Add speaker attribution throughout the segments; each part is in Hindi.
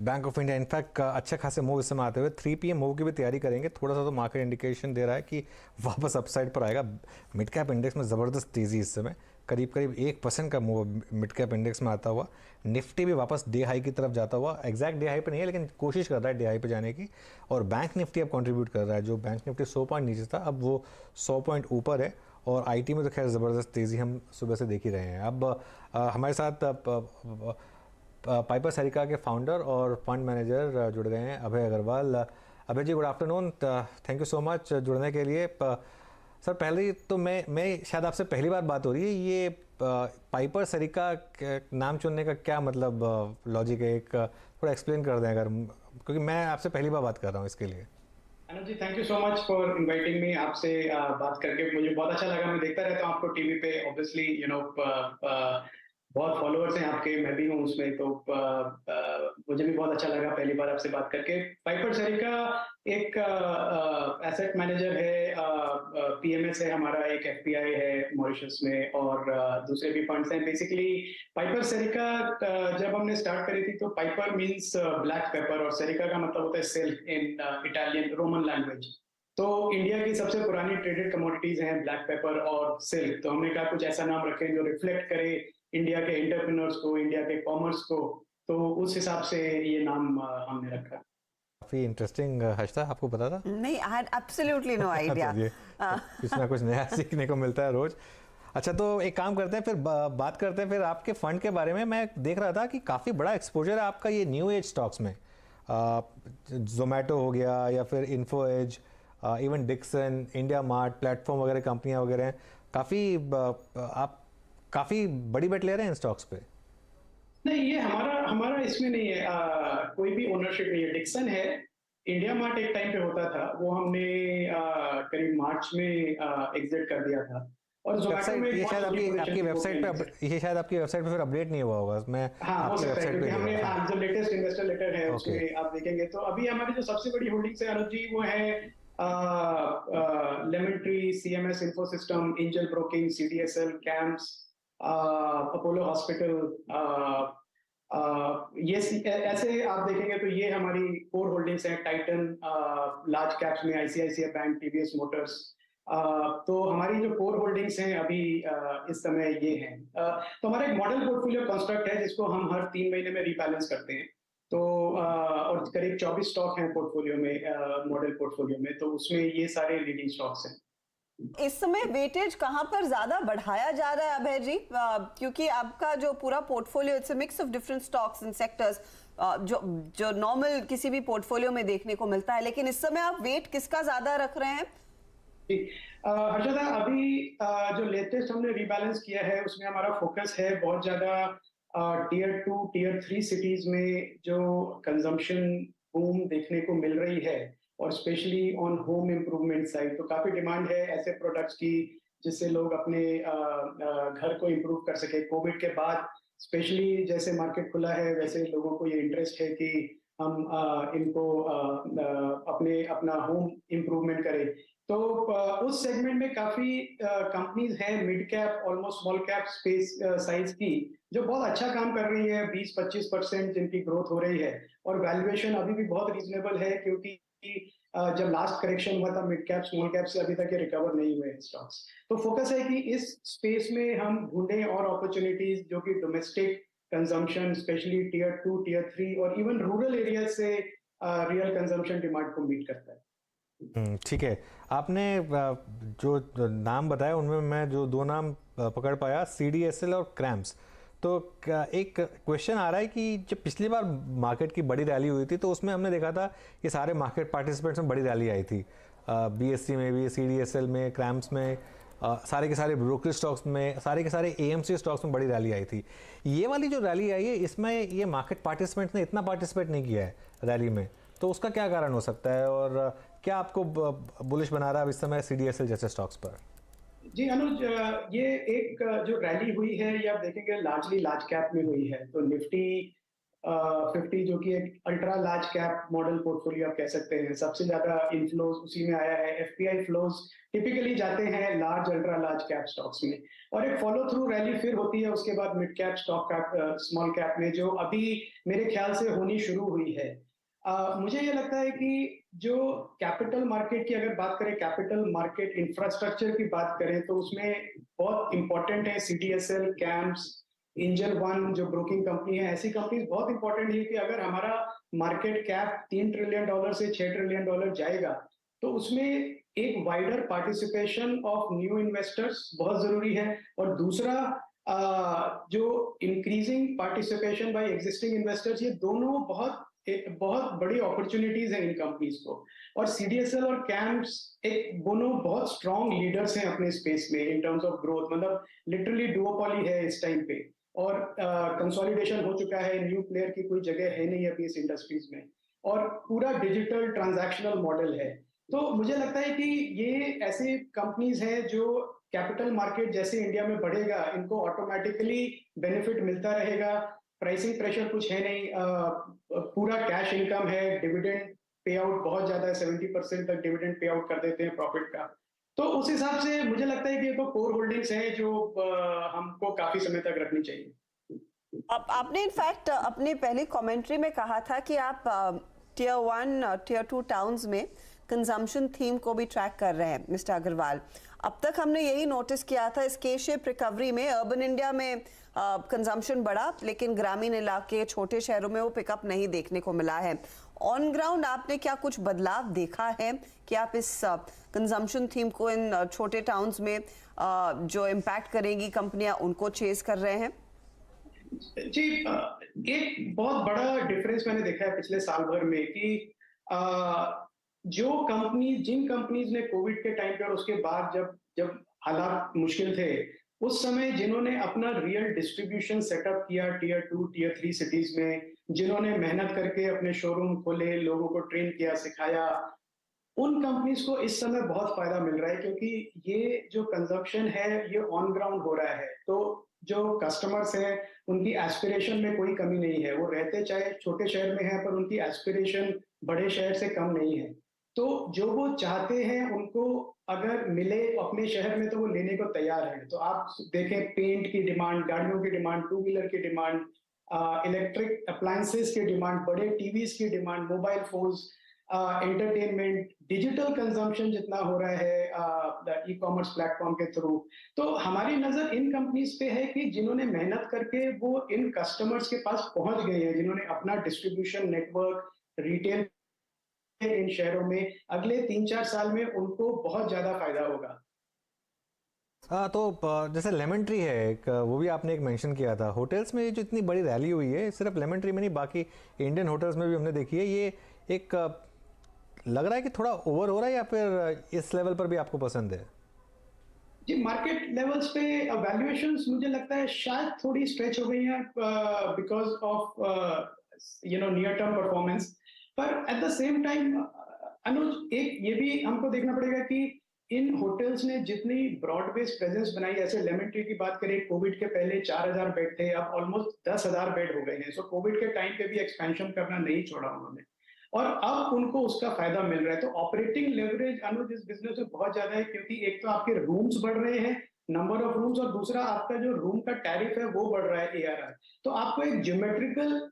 Speaker 1: बैंक ऑफ इंडिया इनफैक्ट अच्छे खासे मूव इस समय आते हुए 3 PM मूव की भी तैयारी करेंगे। थोड़ा सा तो मार्केट इंडिकेशन दे रहा है कि वापस अपसाइड पर आएगा। मिड कैप इंडेक्स में ज़बरदस्त तेज़ी इस समय, करीब करीब 1% का मूव मिड कैप इंडेक्स में आता हुआ। निफ्टी भी वापस डे हाई की तरफ जाता हुआ, एग्जैक्ट डे हाई पे नहीं है लेकिन कोशिश कर रहा है डे हाई पे जाने की। और बैंक निफ्टी अब कंट्रीब्यूट कर रहा है, जो बैंक निफ्टी 100 पॉइंट नीचे था अब वो 100 पॉइंट ऊपर है। और आईटी में तो खैर ज़बरदस्त तेज़ी हम सुबह से देख ही रहे हैं। अब हमारे साथ पाइपर सरिका के फाउंडर और फंड मैनेजर जुड़ गए हैं, Abhay Agrawal. Abhay ji, good afternoon, thank you so much जुड़ने के लिए। सर पहले तो मैं शायद आपसे पहली बार बात हो रही है, ये पाइपर सरिका नाम चुनने का क्या मतलब लॉजिक है, एक थोड़ा एक्सप्लेन कर दें अगर, क्योंकि मैं आपसे पहली बार बात कर रहा हूँ इसके लिए।
Speaker 2: Anuj ji, thank you so much for inviting me. आपसे बात करके मुझे बहुत अच्छा लगा। मैं देखता रहता हूँ आपको टीवी पे, ऑब्वियसली बहुत फॉलोअर्स हैं आपके, मैं भी हूँ उसमें, तो मुझे भी बहुत अच्छा लगा पहली बार आपसे बात करके। पाइपर सरिका एक एसेट मैनेजर है, पीएमएस है हमारा, एक एफपीआई है मॉरिशस में, और दूसरे भी फंड्स हैं। बेसिकली पाइपर सरिका जब हमने स्टार्ट करी थी तो पाइपर मींस ब्लैक पेपर, और सरिका का मतलब होता है सिल्क इन इटालियन रोमन लैंग्वेज। तो इंडिया की सबसे पुरानी ट्रेडेड कमोडिटीज हैं ब्लैक पेपर और सिल्क, तो हमने कहा कुछ ऐसा नाम रखें जो रिफ्लेक्ट करे इंडिया के एंटरप्रेन्योर्स को, इंडिया के कॉमर्स को। तो उस हिसाब से ये नाम हमने रखा।
Speaker 1: काफ़ी इंटरेस्टिंग हर्षदा, आपको पता था?
Speaker 3: नहीं, I had absolutely no idea.
Speaker 1: चलिए, कुछ ना कुछ नया सीखने को मिलता है रोज। अच्छा, तो एक काम करते हैं फिर, बात करते हैं फिर आपके फंड के बारे में। मैं देख रहा था कि काफ़ी बड़ा एक्सपोजर है आपका ये न्यू एज स्टॉक्स में। जोमेटो हो गया या फिर Info Edge, even Dixon, India Mart, platform वगैरह कंपनियां वगैरह हैं। काफ़ी आप काफ़ी बड़ी बेट ले रहे हैं इन स्टॉक्स पे।
Speaker 2: नहीं, ये हमारा हमारा इसमें नहीं है, कोई भी ओनरशिप नहीं है। डिक्सन है, इंडिया मार्ट एक टाइम पे होता था, वो हमने करीब मार्च में एग्जिट कर दिया था। और जोमेटो में
Speaker 1: वेबसाइट,
Speaker 2: एक
Speaker 1: ये
Speaker 2: बहुत
Speaker 1: शायद
Speaker 2: छोटी
Speaker 1: आपकी
Speaker 2: पोजीशन
Speaker 1: आपकी
Speaker 2: थी, वो
Speaker 1: वेबसाइट
Speaker 2: exit।
Speaker 1: पे, ये शायद आपकी वेबसाइट पे फिर अपडेट नहीं हुआ होगा। मैं
Speaker 2: हाँ, हो
Speaker 1: आपकी
Speaker 2: सकता है,
Speaker 1: वेबसाइट पे
Speaker 2: क्योंकि हमने
Speaker 1: देखा था।
Speaker 2: जो लेटेस्ट इन्वेस्टर लेटर है
Speaker 1: ओके।
Speaker 2: उसमें आप देखेंगे तो अभी हमारी जो सबसे बड़ी होल्डिंग्स है अनुज जी, वो है lemon tree, CMS Infosystem, angel broking, CDSL, camps, Apollo hospital. ऐसे आप देखेंगे तो ये हमारी कोर होल्डिंग्स हैं। टाइटन, लार्ज कैप्स में आईसीआईसीआई बैंक, टीवीएस मोटर्स। तो हमारी जो कोर होल्डिंग्स हैं अभी इस समय ये हैं। तो हमारा एक मॉडल पोर्टफोलियो कंस्ट्रक्ट है जिसको हम हर 3 महीने में रीबैलेंस करते हैं। तो और करीब 24 स्टॉक हैं पोर्टफोलियो में, मॉडल पोर्टफोलियो में, तो उसमें ये सारे लीडिंग स्टॉक्स हैं।
Speaker 3: इस समय वेटेज कहां पर ज्यादा बढ़ाया जा रहा है अभय जी? क्योंकि आपका जो पूरा portfolio, it's a mix of different stocks and sectors, जो जो नॉर्मल किसी भी पोर्टफोलियो में देखने को मिलता है, लेकिन इस समय आप वेट किसका ज्यादा रख रहे हैं?
Speaker 2: हर्षदा, अभी जो लेटेस्ट हमने रीबैलेंस किया है उसमें हमारा फोकस है बहुत ज्यादा टीयर 2 टीयर 3 सिटीज में जो कंजम्पशन बूम देखने को मिल रही है, और specially on home improvement side. तो काफी डिमांड है ऐसे प्रोडक्ट्स की जिससे लोग अपने घर को इम्प्रूव कर सके। कोविड के बाद स्पेशली जैसे मार्केट खुला है, वैसे लोगों को ये इंटरेस्ट है कि हम इनको अपने अपना होम इम्प्रूवमेंट करें। तो उस सेगमेंट में काफी कंपनीज हैं, mid cap almost small cap space size की, जो बहुत अच्छा काम कर रही है। 20-25% जिनकी ग्रोथ हो रही है, और वैल्यूएशन अभी भी बहुत रीजनेबल है, क्योंकि जब लास्ट करेक्शन हुआ था मिड कैप स्मॉल कैप से, अभी तक ये रिकवर नहीं हुए स्टॉक्स। तो फोकस है कि इस स्पेस में हम ढूंढें और अपॉर्चुनिटीज जो कि domestic consumption, specially tier 2 tier 3 और इवन रूरल एरिया से रियल कंजम्पशन डिमांड को मीट करता है।
Speaker 1: ठीक है। आपने जो नाम बताया उनमें मैं जो दो नाम पकड़ पाया, सीडीएसएल और क्रैम्स। तो एक क्वेश्चन आ रहा है कि जब पिछली बार मार्केट की बड़ी रैली हुई थी तो उसमें हमने देखा था कि सारे मार्केट पार्टिसिपेंट्स में बड़ी रैली आई थी। बीएससी में भी, सीडीएसएल में, क्रैम्स में, सारे के सारे ब्रोकरेज स्टॉक्स में, सारे के सारे एएमसी स्टॉक्स में बड़ी रैली आई थी। ये वाली जो रैली आई है इसमें ये मार्केट पार्टिसिपेंट्स ने इतना पार्टिसिपेट नहीं किया है रैली में, तो उसका क्या कारण हो सकता है और क्या आपको बुलिश बना रहा है इस समय सीडीएसएल जैसे स्टॉक्स पर?
Speaker 2: जी अनुज, ये एक जो रैली हुई है ये आप देखेंगे लार्जली लार्ज कैप में हुई है। तो निफ्टी 50 जो कि एक ultra large cap model portfolio आप कह सकते हैं, सबसे ज्यादा इनफ्लोज उसी में आया है। एफपीआई फ्लोज टिपिकली जाते हैं large ultra large cap stocks में, और एक फॉलो थ्रू रैली फिर होती है उसके बाद mid cap stock cap small cap में, जो अभी मेरे ख्याल से होनी शुरू हुई है। मुझे ये लगता है कि जो कैपिटल मार्केट की अगर बात करें, कैपिटल मार्केट इंफ्रास्ट्रक्चर की बात करें, तो उसमें बहुत इंपॉर्टेंट है सीडीएसएल, कैम्प्स, एंजल वन जो ब्रोकिंग कंपनी है, ऐसी कंपनीज बहुत इंपॉर्टेंट है कि अगर हमारा मार्केट कैप $3 ट्रिलियन से $6 ट्रिलियन जाएगा, तो उसमें एक wider participation of new investors बहुत जरूरी है, और दूसरा जो increasing participation by existing investors, ये दोनों बहुत बड़ी अपॉर्चुनिटीज है इन कंपनीज को। और सीडीएसएल और कैम्प्स एक दोनों बहुत स्ट्रॉन्ग लीडर्स हैं अपने स्पेस में इन टर्म्स ऑफ ग्रोथ, मतलब लिटरली डुओपोली है इस टाइम पे, और कंसोलिडेशन हो चुका है, न्यू प्लेयर की कोई जगह है नहीं अभी इस इंडस्ट्रीज में, और पूरा डिजिटल ट्रांजैक्शनल मॉडल है। तो मुझे लगता है कि ये ऐसी कंपनीज हैं जो कैपिटल मार्केट जैसे इंडिया में बढ़ेगा, इनको ऑटोमेटिकली बेनिफिट मिलता रहेगा, प्राइसिंग प्रेशर कुछ है नहीं, पूरा कैश इनकम है, डिविडेंड पे आउट बहुत ज्यादा है, 70% तक डिविडेंड पे आउट कर देते हैं प्रॉफिट का। तो उस हिसाब से मुझे लगता है कि ये तो कोर होल्डिंग्स हैं जो हमको काफी समय तक रखनी चाहिए।
Speaker 3: आपने इनफैक्ट अपने पहले कमेंट्री में कहा था कि आप टियर 1 टियर 2 टाउन्स में कंजम्पशन थीम को भी ट्रैक कर रहे हैं मिस्टर अग्रवाल। अब तक हमने यही नोटिस किया था इस के शेप रिकवरी में, अर्बन इंडिया में कंजम्पशन बढ़ा, लेकिन ग्रामीण इलाके छोटे शहरों में वो पिकअप नहीं देखने को मिला है। ऑन ग्राउंड आपने क्या कुछ बदलाव देखा है कि आप इस कंजम्पशन थीम को इन छोटे टाउन्स में जो इम्पैक्ट करेंगी कंपनियां उनको चेज कर रहे हैं?
Speaker 2: जी, एक बहुत बड़ा डिफरेंस मैंने देखा है पिछले साल भर में कि जिन कंपनीज ने कोविड के टाइम पे और उसके बाद जब हालात मुश्किल थे, उस समय जिन्होंने अपना रियल डिस्ट्रीब्यूशन सेटअप किया टियर 2 टियर 3 सिटीज में, जिन्होंने मेहनत करके अपने शोरूम खोले, लोगों को ट्रेन किया, सिखाया, उन कंपनीज को इस समय बहुत फायदा मिल रहा है, क्योंकि ये जो कंजप्शन है ये ऑन ग्राउंड हो रहा है। तो जो कस्टमर्स हैं उनकी एस्पिरेशन में कोई कमी नहीं है, वो रहते चाहे छोटे शहर में है पर उनकी एस्पिरेशन बड़े शहर से कम नहीं है। तो जो वो चाहते हैं उनको अगर मिले अपने शहर में तो वो लेने को तैयार है। तो आप देखें, पेंट की डिमांड, गाड़ियों की डिमांड, टू व्हीलर की डिमांड, इलेक्ट्रिक अप्लायंसेस की डिमांड, बड़े टीवीज की demand, mobile phones, entertainment, digital consumption जितना हो रहा है ई कॉमर्स प्लेटफॉर्म के थ्रू, तो हमारी नजर इन कंपनीज पे है कि जिन्होंने मेहनत करके वो इन कस्टमर्स के पास पहुंच गए हैं, जिन्होंने अपना डिस्ट्रीब्यूशन नेटवर्क, रिटेल इन शहरों में, अगले 3-4 साल में उनको बहुत ज्यादा फायदा होगा।
Speaker 1: तो जैसे लेमन ट्री है एक, वो भी आपने एक मेंशन किया था, होटल्स में जो इतनी बड़ी रैली हुई है, सिर्फ लेमन ट्री में नहीं बाकी इंडियन होटल्स में भी हमने देखी है, ये एक लग रहा है कि थोड़ा ओवर हो रहा है, या फिर इस लेवल पर भी आपको पसंद है?
Speaker 2: जी, मार्केट लेवल्स पे वैल्यूएशंस मुझे लगता है शायद थोड़ी स्ट्रेच हो गई हैं because of near term performance, पर एट द सेम टाइम अनुज एक ये भी हमको देखना पड़ेगा कि इन होटल्स ने जितनी ब्रॉड बेस्ड प्रेजेंस बनाई, ऐसे लेमन ट्री की बात करें, कोविड के पहले 4000 बेड थे, अब ऑलमोस्ट 10,000 बेड हो गए हैं। सो कोविड के टाइम पे भी एक्सपेंशन करना नहीं छोड़ा उन्होंने, और अब उनको उसका फायदा मिल रहा है। तो ऑपरेटिंग लेवरेज अनुज इस बिजनेस में बहुत ज्यादा है, क्योंकि एक तो आपके रूम्स बढ़ रहे हैं, नंबर ऑफ रूम्स, और दूसरा आपका जो रूम का टैरिफ है वो बढ़ रहा है, ARR। तो आपको एक ज्योमेट्रिकल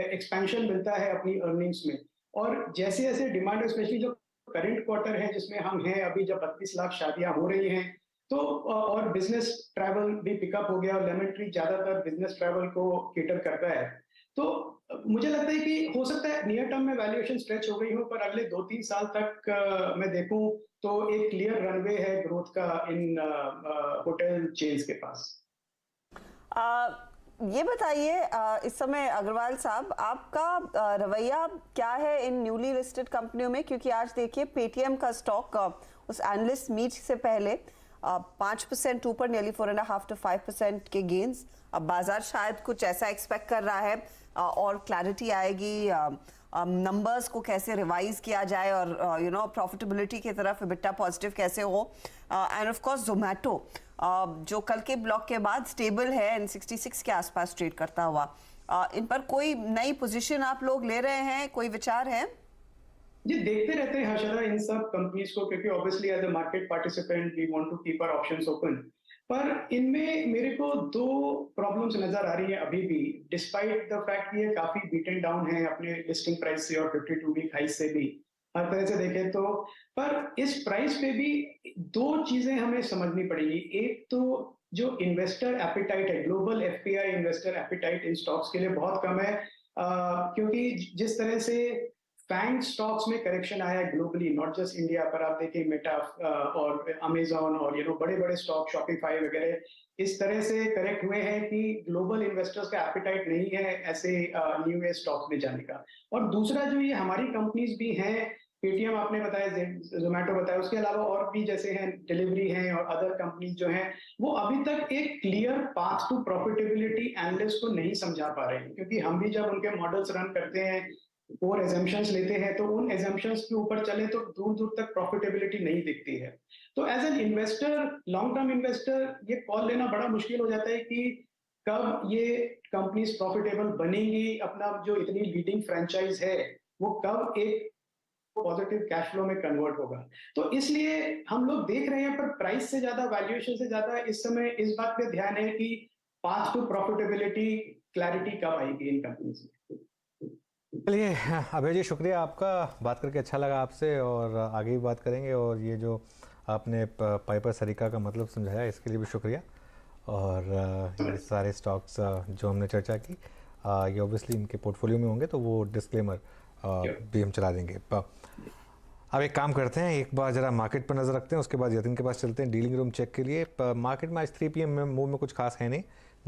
Speaker 2: एक्सपेंशन मिलता है अपनी अर्निंग्स में। और जैसे जैसे डिमांड, स्पेशली जो करंट क्वार्टर है जिसमें हम हैं अभी, जब 32 लाख शादियां हो रही हैं, तो और बिजनेस ट्रैवल भी पिकअप हो गया, और लेमन ट्री ज्यादातर बिजनेस ट्रैवल को केटर करता है। तो मुझे लगता है कि हो सकता है नियर टर्म में वैल्यूएशन स्ट्रेच हो गई हो, पर अगले 2-3 साल तक मैं देखूं तो एक क्लियर रनवे है ग्रोथ का इन होटल चेन्स के पास।
Speaker 3: ये बताइए इस समय अग्रवाल साहब, आपका रवैया क्या है इन न्यूली लिस्टेड कंपनियों में? क्योंकि आज देखिए पेटीएम का स्टॉक उस एनालिस्ट मीट से पहले 5% ऊपर, नियरली 4.5 to 5% के गेन्स। अब बाजार शायद कुछ ऐसा एक्सपेक्ट कर रहा है और क्लैरिटी आएगी नंबर्स को कैसे रिवाइज किया जाए और प्रॉफिटेबिलिटी की तरफ EBITDA पॉजिटिव कैसे हो। एंड ऑफ कोर्स जोमेटो जो कल के ब्लॉक के बाद स्टेबल है एंड 66 के आसपास ट्रेड करता हुआ। इन पर कोई नई पोजीशन आप लोग ले रहे हैं, कोई विचार है?
Speaker 2: जी देखते रहते हैं हर्षदा इन सब कंपनीज को, क्योंकि obviously as a market participant we want to keep our options open. पर इनमें मेरे को दो प्रॉब्लम्स नजर आ रही है अभी भी, डिस्पाइट द फैक्ट कि ये काफी बीटन डाउन है अपने लिस्टिंग प्राइस से और 52 वीक हाई से भी, हर तरह से देखें तो। पर इस प्राइस पे भी दो चीजें हमें समझनी पड़ेगी। एक तो जो इन्वेस्टर एपिटाइट है, ग्लोबल एफपीआई इन्वेस्टर एपिटाइट इन स्टॉक्स के लिए बहुत कम है, क्योंकि जिस तरह से फैंग स्टॉक्स में करेक्शन आया है ग्लोबली, नॉट जस्ट इंडिया, पर आप देखें मेटा और अमेजॉन और बड़े बड़े स्टॉक शॉपिफाई वगैरह इस तरह से करेक्ट हुए हैं कि ग्लोबल इन्वेस्टर्स का एपिटाइट नहीं है ऐसे न्यू एज स्टॉक्स में जाने का। और दूसरा जो ये हमारी कंपनीज भी हैं, पेटीएम आपने बताया, जोमेटो बताया, उसके अलावा और भी जैसे हैं डिलीवरी हैं और अदर कंपनीज जो हैं, वो अभी तक एक clear path to profitability analyst को नहीं समझा पा रहे हैं। क्योंकि हम भी जब उनके मॉडल्स रन करते हैं और एजम्पशंस लेते हैं तो उन एजम्पशंस के ऊपर चले तो दूर दूर तक प्रॉफिटेबिलिटी नहीं दिखती है। तो as an investor, long term investor, ये कॉल लेना बड़ा मुश्किल हो जाता है कि कब ये कंपनीज प्रॉफिटेबल बनेगी, अपना जो इतनी लीडिंग फ्रेंचाइज है वो कब एक पॉजिटिव कैश फ्लो में कन्वर्ट होगा। तो इसलिए हम लोग देख रहे हैं, पर प्राइस से ज्यादा, वैल्यूएशन से ज्यादा इस समय इस बात पे ध्यान है कि पाथ टू प्रॉफिटेबिलिटी क्लैरिटी कब आएगी इन कंपनीज में।
Speaker 1: चलिए अभय जी, शुक्रिया आपका, बात करके अच्छा लगा आपसे और आगे भी बात करेंगे। और ये जो आपने पाइपर सरीका का मतलब समझाया इसके लिए भी शुक्रिया। और ये सारे स्टॉक्स जो हमने चर्चा की ये ऑब्वियसली इनके पोर्टफोलियो में होंगे, तो वो डिस्क्लेमर भी हम चला देंगे। अब एक काम करते हैं, एक बार ज़रा मार्केट पर नज़र रखते हैं, उसके बाद यतिन के पास चलते हैं डीलिंग रूम चेक के लिए। मार्केट में आज 3 PM में मूव में कुछ खास है नहीं।